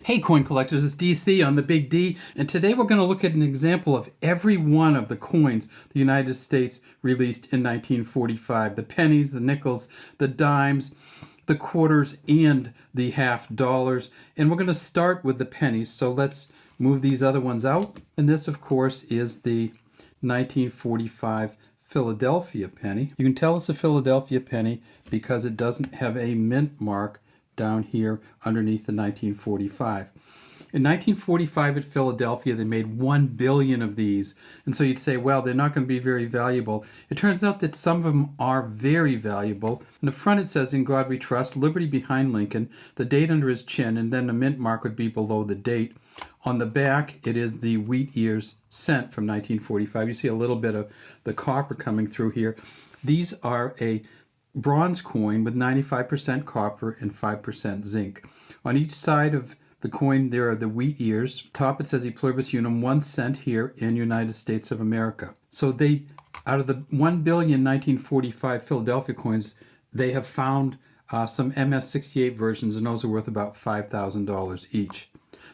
Hey coin collectors, it's DC on the Big D, and today we're going to look at an example of every one of the coins the United States released in 1945. The pennies, the nickels, the dimes, the quarters, and the half dollars. And we're going to start with the pennies, so let's move these other ones out. And this, of course, is the 1945 Philadelphia penny. You can tell it's a Philadelphia penny because it doesn't have a mint mark down here underneath the 1945. In 1945 at Philadelphia, they made 1 billion of these. And so you'd say, well, they're not going to be very valuable. It turns out that some of them are very valuable. In the front it says, "In God We Trust," Liberty behind Lincoln, the date under his chin, and then the mint mark would be below the date. On the back, it is the wheat ears cent from 1945. You see a little bit of the copper coming through here. These are a bronze coin with 95% copper and 5% zinc. On each side of the coin there are the wheat ears. Top it says E Pluribus Unum, 1 cent here in United States of America. So they, out of the 1 billion 1945 Philadelphia coins, they have found some MS-68 versions, and those are worth about $5,000 each.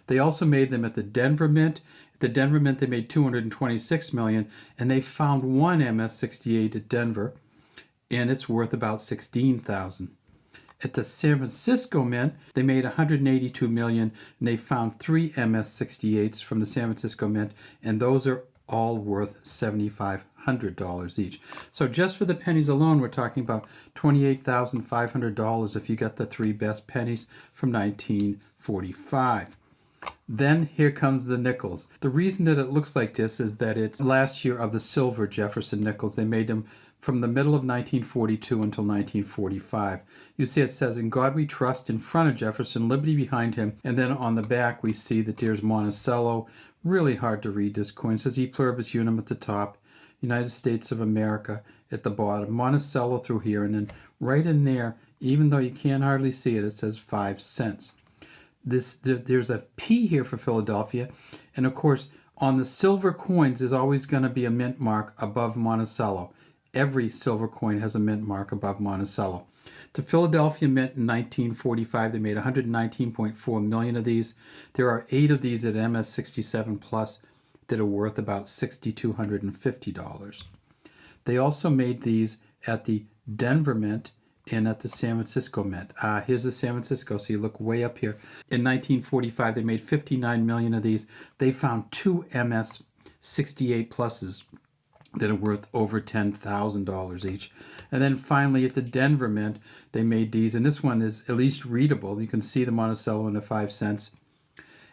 They also made them at the Denver Mint. At the Denver Mint they made 226 million, and they found one MS-68 at Denver, and it's worth about $16,000. At the San Francisco Mint, they made 182 million, and they found 3 MS-68s from the San Francisco Mint, and those are all worth $7,500 each. So just for the pennies alone, we're talking about $28,500 if you get the 3 best pennies from 1945. Then here comes the nickels. The reason that it looks like this is that it's last year of the silver Jefferson nickels. They made them from the middle of 1942 until 1945. You see it says, "In God We Trust" in front of Jefferson, Liberty behind him, and then on the back we see that there's Monticello. Really hard to read this coin. It says E Pluribus Unum at the top, United States of America at the bottom, Monticello through here, and then right in there, even though you can't hardly see it, it says 5 cents. There's a P here for Philadelphia, and of course on the silver coins there's always going to be a mint mark above Monticello. Every silver coin has a mint mark above Monticello. The Philadelphia Mint in 1945, they made 119.4 million of these. There are 8 of these at MS-67 Plus that are worth about $6,250. They also made these at the Denver Mint and at the San Francisco Mint. Here's the San Francisco, so you look way up here. In 1945, they made 59 million of these. They found 2 MS-68 Pluses that are worth over $10,000 each. And then finally at the Denver Mint, they made these, and this one is at least readable. You can see the Monticello and the 5 cents.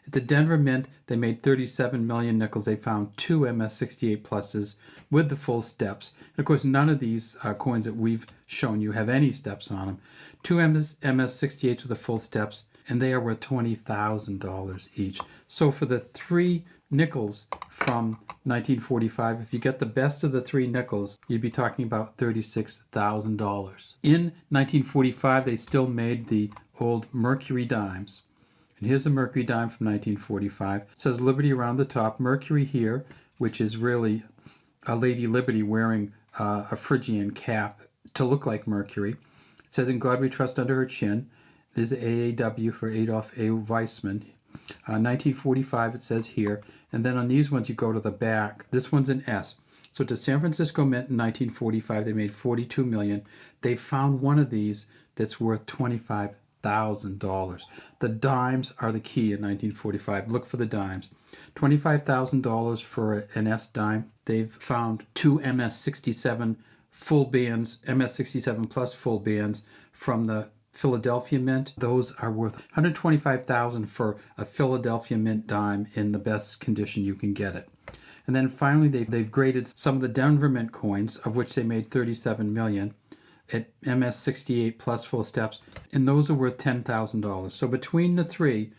At the Denver Mint, they made 37 million nickels. They found 2 MS-68 Pluses with the full steps. And of course, none of these coins that we've shown you have any steps on them. 2 MS-68s with the full steps, and they are worth $20,000 each. So for the 3 nickels from 1945, if you get the best of the 3 nickels, you'd be talking about $36,000. In 1945, they still made the old Mercury dimes. And here's the Mercury dime from 1945. It says Liberty around the top, Mercury here, which is really a Lady Liberty wearing a Phrygian cap to look like Mercury. It says, "In God We Trust" under her chin. There's the AAW for Adolf A. Weissman. 1945 it says here, and then on these ones you go to the back. This one's an S. So at the San Francisco Mint in 1945 they made 42 million. They found one of these that's worth $25,000. The dimes are the key in 1945. Look for the dimes. $25,000 for an S dime. They've found 2 MS-67 full bands, MS-67 Plus full bands from the Philadelphia Mint. Those are worth $125,000 for a Philadelphia Mint dime in the best condition you can get it. And then finally they've graded some of the Denver Mint coins, of which they made 37 million at MS-68 Plus full steps, and those are worth $10,000. So between the 3,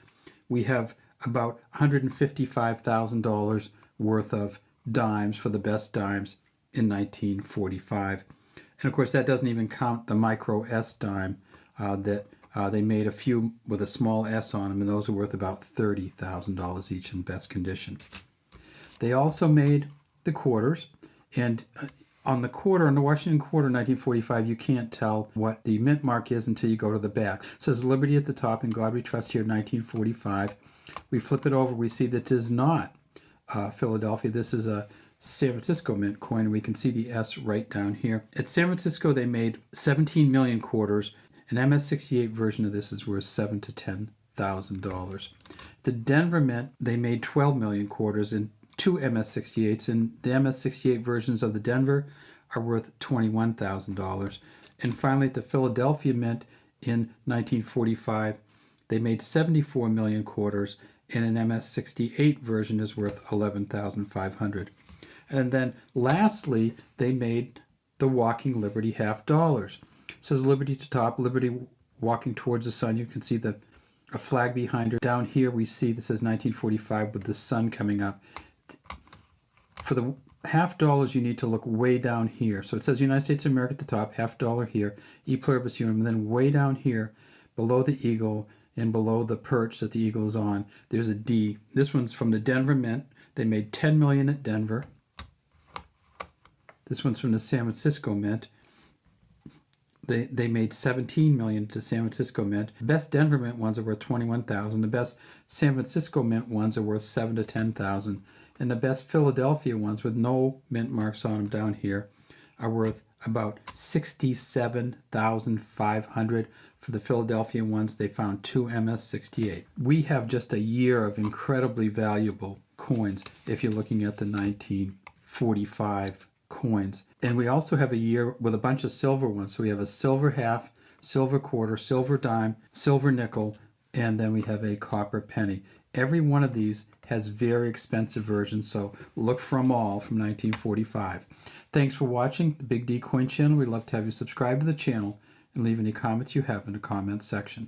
we have about $155,000 worth of dimes for the best dimes in 1945. And of course that doesn't even count the micro S dime that they made a few with a small S on them, and those are worth about $30,000 each in best condition. They also made the quarters, and On the quarter, on the Washington quarter 1945, you can't tell what the mint mark is until you go to the back. It says Liberty at the top and God We Trust here 1945. We flip it over, we see that it is not Philadelphia. This is a San Francisco mint coin. We can see the S right down here. At San Francisco, they made 17 million quarters. An MS-68 version of this is worth $7,000 to $10,000. The Denver Mint, they made 12 million quarters in 2 MS-68s, and the MS-68 versions of the Denver are worth $21,000. And finally, at the Philadelphia Mint in 1945, they made 74 million quarters, and an MS-68 version is worth $11,500. And then lastly, they made the Walking Liberty half dollars. It says Liberty to top, Liberty walking towards the sun. You can see a flag behind her. Down here we see this says 1945 with the sun coming up. For the half dollars, you need to look way down here. So it says United States of America at the top, half dollar here, E pluribus unum, and then way down here, below the eagle and below the perch that the eagle is on, there's a D. This one's from the Denver Mint. They made 10 million at Denver. This one's from the San Francisco Mint. They made 17 million to San Francisco Mint. The best Denver Mint ones are worth 21,000. The best San Francisco Mint ones are worth 7,000 to 10,000. And the best Philadelphia ones with no mint marks on them down here are worth about 67,500. For the Philadelphia ones, they found 2 MS-68. We have just a year of incredibly valuable coins if you're looking at the 1945 coins. And we also have a year with a bunch of silver ones. So we have a silver half, silver quarter, silver dime, silver nickel, and then we have a copper penny. Every one of these has very expensive versions, so look for them all from 1945. Thanks for watching the Big D Coin channel. We'd love to have you subscribe to the channel and leave any comments you have in the comments section.